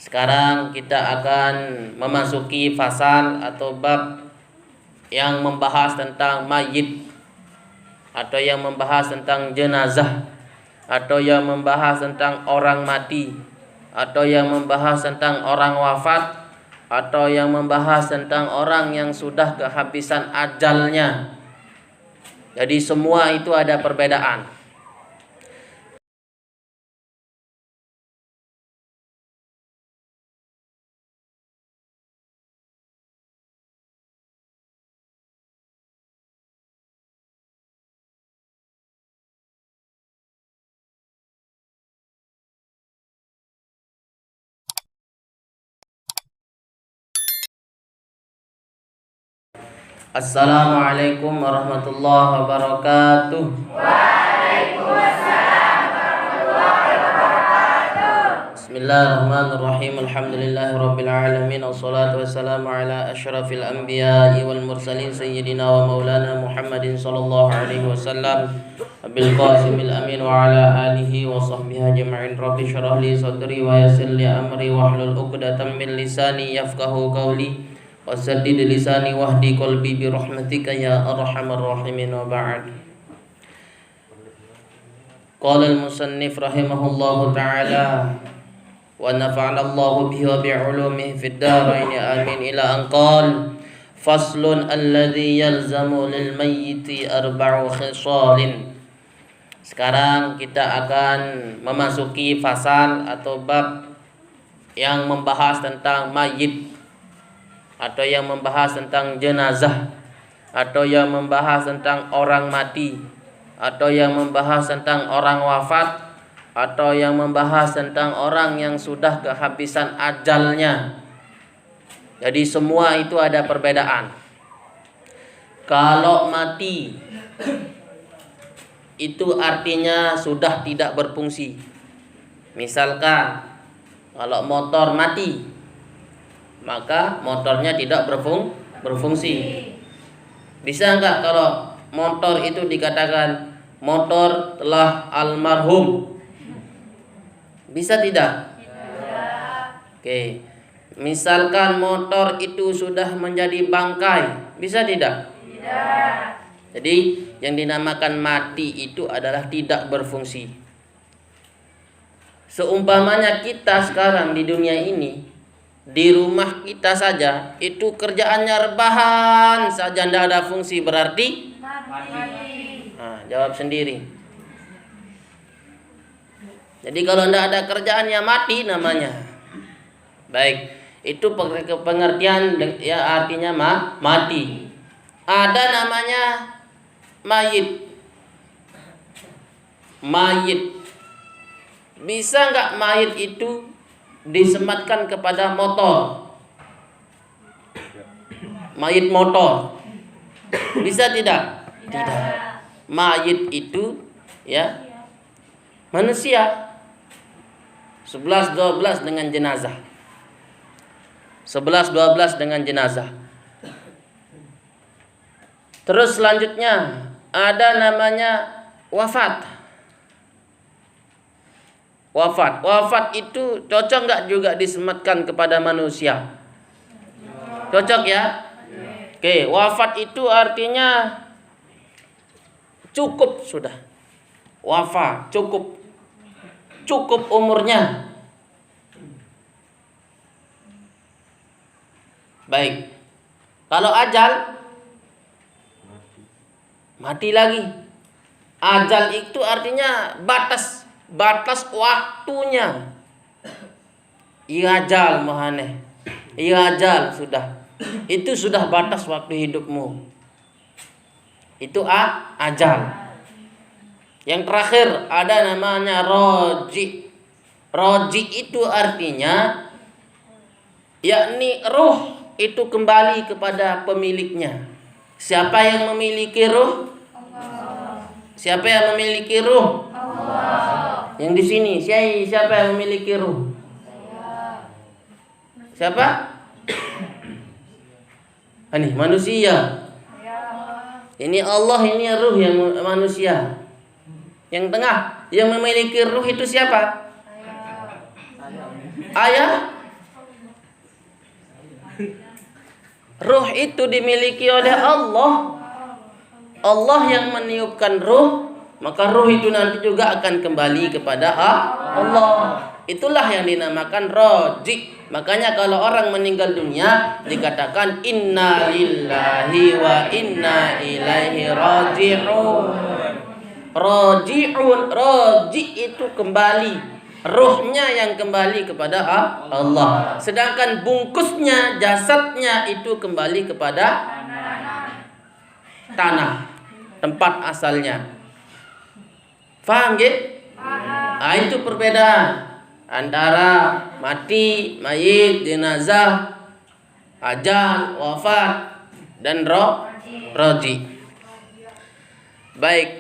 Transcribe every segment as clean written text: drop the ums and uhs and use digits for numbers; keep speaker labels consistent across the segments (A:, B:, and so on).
A: Sekarang kita akan memasuki fasal atau bab yang membahas tentang mayit, atau yang membahas tentang jenazah, atau yang membahas tentang orang mati, atau yang membahas tentang orang wafat, atau yang membahas tentang orang yang sudah kehabisan ajalnya. Jadi semua itu ada perbedaan. Assalamualaikum warahmatullahi wabarakatuh.
B: Waalaikumsalam warahmatullahi wabarakatuh.
A: Bismillahirrahmanirrahim. Alhamdulillahirabbil alamin. Wassalatu wassalamu ala asyrafil anbiya'i wal mursalin sayyidina wa maulana Muhammadin sallallahu alaihi wasallam bil qasimil amin wa ala alihi wa sahbihi ajma'in. Rabbi shrah li sadri wa yassir li amri wahlul 'uqdatam min lisani yafqahu qawli wasaddid lisani wahdi qalbi bi rahmatika ya arhamar rahimin. Wa ba'd. Qala al-musannif rahimahullahu ta'ala wa nafa'ana Allahu bihi wa bi'ulumihi fid dharain amin ila an qala faslun alladhi yalzamu lil mayyiti arba'u khisalin. Sekarang kita akan memasuki fasal atau bab yang membahas tentang mayit, atau yang membahas tentang jenazah, atau yang membahas tentang orang mati, atau yang membahas tentang orang wafat, atau yang membahas tentang orang yang sudah kehabisan ajalnya. Jadi semua itu ada perbedaan. Kalau mati itu artinya sudah tidak berfungsi. Misalkan kalau motor mati, maka motornya tidak berfungsi. Bisa enggak kalau motor itu dikatakan motor telah almarhum? Bisa tidak? Oke. Misalkan motor itu sudah menjadi bangkai, bisa tidak?
B: Tidak.
A: Jadi yang dinamakan mati itu adalah tidak berfungsi. Seumpamanya kita sekarang di dunia ini, di rumah kita saja itu kerjaannya rebahan saja, tidak ada fungsi, berarti
B: Mati.
A: nah, jawab sendiri. Jadi kalau tidak ada kerjaannya mati namanya. Baik, itu pengertian ya, artinya mati. Ada namanya mayit. Mayit. Bisa nggak mayit itu disematkan kepada motor? Mayit motor bisa tidak? Tidak. Mayit itu ya manusia. 11-12 dengan jenazah. 11-12 dengan jenazah. Terus selanjutnya ada namanya wafat. Wafat itu cocok nggak juga disematkan kepada manusia? Cocok ya? Oke, wafat itu artinya cukup sudah. Wafat cukup umurnya. Baik. Kalau ajal, mati lagi. Ajal itu artinya batas waktunya. Ajal mahane. Ajal sudah. Itu sudah batas waktu hidupmu. Itu ajal. Yang terakhir ada namanya roji. Roji itu artinya yakni ruh itu kembali kepada pemiliknya. Siapa yang memiliki ruh?
B: Allah.
A: Siapa yang memiliki ruh?
B: Allah.
A: Yang di sini, siapa yang memiliki ruh? Siapa? Ini manusia. Ini Allah, ini ruh yang manusia. Yang tengah yang memiliki ruh itu siapa? Ayah. Ruh itu dimiliki oleh Allah. Allah yang meniupkan ruh, maka ruh itu nanti juga akan kembali kepada Allah. Itulah yang dinamakan roji. Makanya kalau orang meninggal dunia dikatakan inna lillahi wa inna ilaihi raji'un. Raji'un, roji itu kembali, ruhnya yang kembali kepada Allah. Sedangkan bungkusnya, jasadnya itu kembali kepada tanah, tempat asalnya. Faham gitu? Nah, itu perbedaan antara mati, mayit, jenazah, ajal, wafat, dan roji. Baik.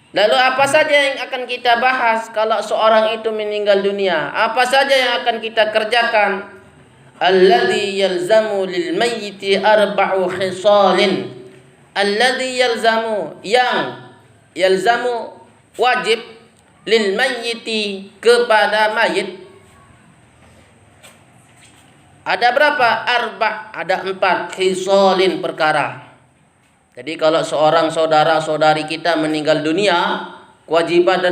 A: Lalu apa saja yang akan kita bahas kalau seorang itu meninggal dunia? Apa saja yang akan kita kerjakan? Alladzi yalzamu lil mayyiti arba'u khisalin. Alladzi yalzamu, yang yalzamu wajib lil mayyiti kepada mayit. Ada berapa? Ada 4 khisalin perkara. Jadi kalau seorang saudara-saudari kita meninggal dunia, kewajiban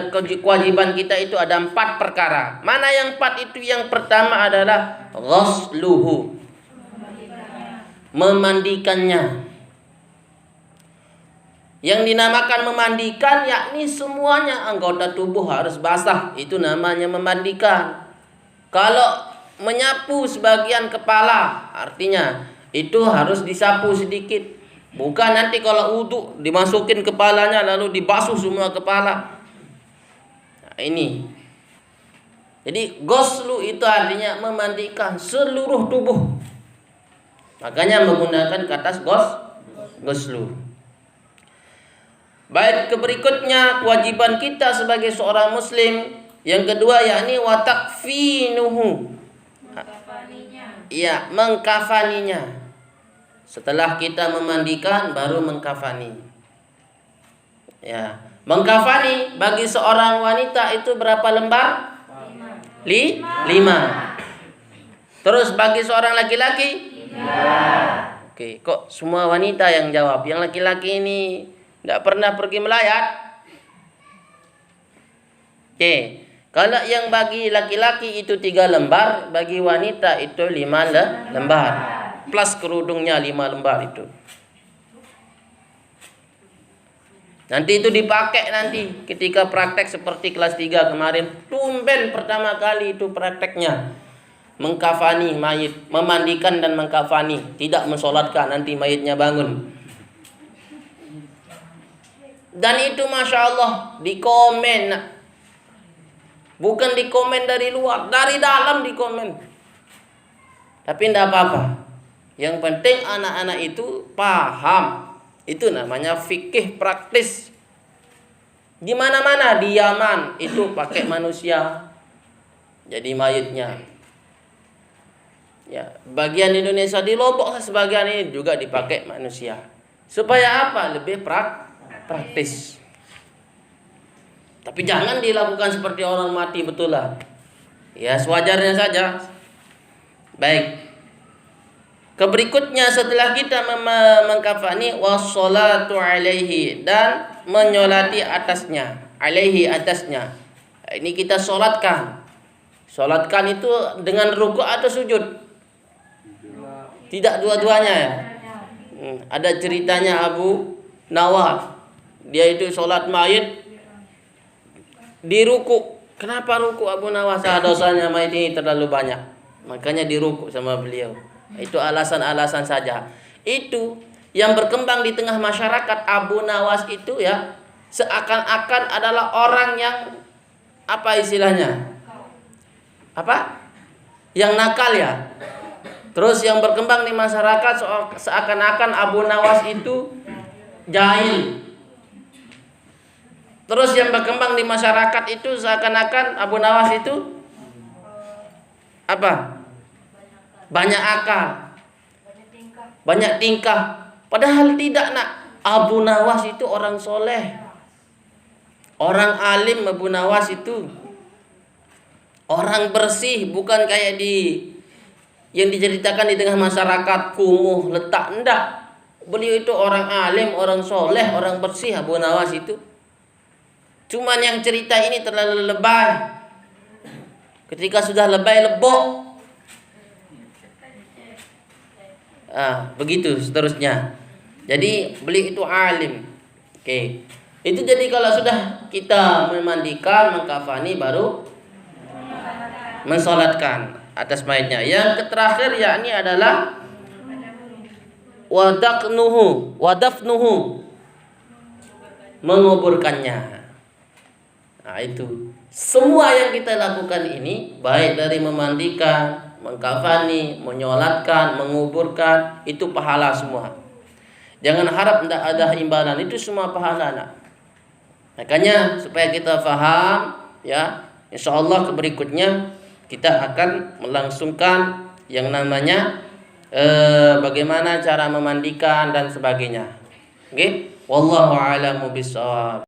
A: kita itu ada 4 perkara. Mana yang 4 itu? Yang pertama adalah ghusluhu, memandikannya. Yang dinamakan memandikan yakni semuanya anggota tubuh harus basah. Itu namanya memandikan. Kalau menyapu sebagian kepala, artinya itu harus disapu sedikit. Bukan nanti kalau wudu dimasukin kepalanya lalu dibasuh semua kepala. Nah, ini. Jadi ghuslu itu artinya memandikan seluruh tubuh. Makanya menggunakan kata ghuslu. Baik, berikutnya kewajiban kita sebagai seorang muslim. Yang kedua yakni wa takfinuhu. Iya, mengkafaninya. Setelah kita memandikan baru mengkafani. Ya, mengkafani bagi seorang wanita itu berapa lembar? 5. Terus bagi seorang laki-laki? 3. Oke, kok semua wanita yang jawab? Yang laki-laki ini tidak pernah pergi melayat? Oke, kalau yang bagi laki-laki itu 3 lembar, bagi wanita itu 5 lembar. Plus kerudungnya 5 lembar itu. Nanti itu dipakai nanti ketika praktek seperti kelas 3 kemarin. Tumben pertama kali itu prakteknya. Mengkafani mayit, memandikan dan mengkafani, tidak mensolatkan, nanti mayitnya bangun. Dan itu Masya Allah dikomen. Bukan dikomen dari luar, dari dalam dikomen. Tapi tidak apa-apa. Yang penting anak-anak itu paham. Itu namanya fikih praktis. Di mana-mana di Yaman itu pakai manusia jadi mayitnya. Ya, bagian Indonesia di Lombok sebagian ini juga dipakai manusia. Supaya apa? Lebih praktis. Tapi jangan dilakukan seperti orang mati betulan. Ya, sewajarnya saja. Baik. Keberikutnya setelah kita mengkafani wassalatu alaihi, dan menyolati atasnya, alaihi atasnya. Ini kita solatkan. Solatkan itu dengan ruku' atau sujud? Tidak dua-duanya ya. Ada ceritanya Abu Nawas. Dia itu solat mayit di ruku'. Kenapa ruku' Abu Nawas? Dosanya mayit ini terlalu banyak. Makanya di ruku' sama beliau. Itu alasan-alasan saja. Itu yang berkembang di tengah masyarakat. Abu Nawas itu ya seakan-akan adalah orang yang apa istilahnya? Apa? Yang nakal ya. Terus yang berkembang di masyarakat seakan-akan Abu Nawas itu jahil. Terus yang berkembang di masyarakat itu seakan-akan Abu Nawas itu apa? Banyak akal, banyak tingkah. Padahal tidak nak. Abu Nawas itu orang soleh, orang alim. Abu Nawas itu orang bersih, bukan kayak di yang diceritakan di tengah masyarakat kumuh letak, enggak. Beliau itu orang alim, orang soleh, orang bersih, Abu Nawas itu. Cuman yang cerita ini terlalu lebay. Ketika sudah lebay, lebok. Begitu seterusnya. Jadi beliau itu alim. Oke. Itu jadi kalau sudah kita memandikan, mengkafani, baru mensolatkan atas mayatnya. Yang terakhir yakni adalah wadafnuhu, menguburkannya. Nah, itu semua yang kita lakukan ini, baik dari memandikan, mengkafani, menyolatkan, menguburkan, itu pahala semua. Jangan harap tidak ada imbalan, itu semua pahala. Nak. Makanya supaya kita faham, ya, insya Allah berikutnya kita akan melangsungkan yang namanya bagaimana cara memandikan dan sebagainya. Oke, wallahu a'lamu bishawab.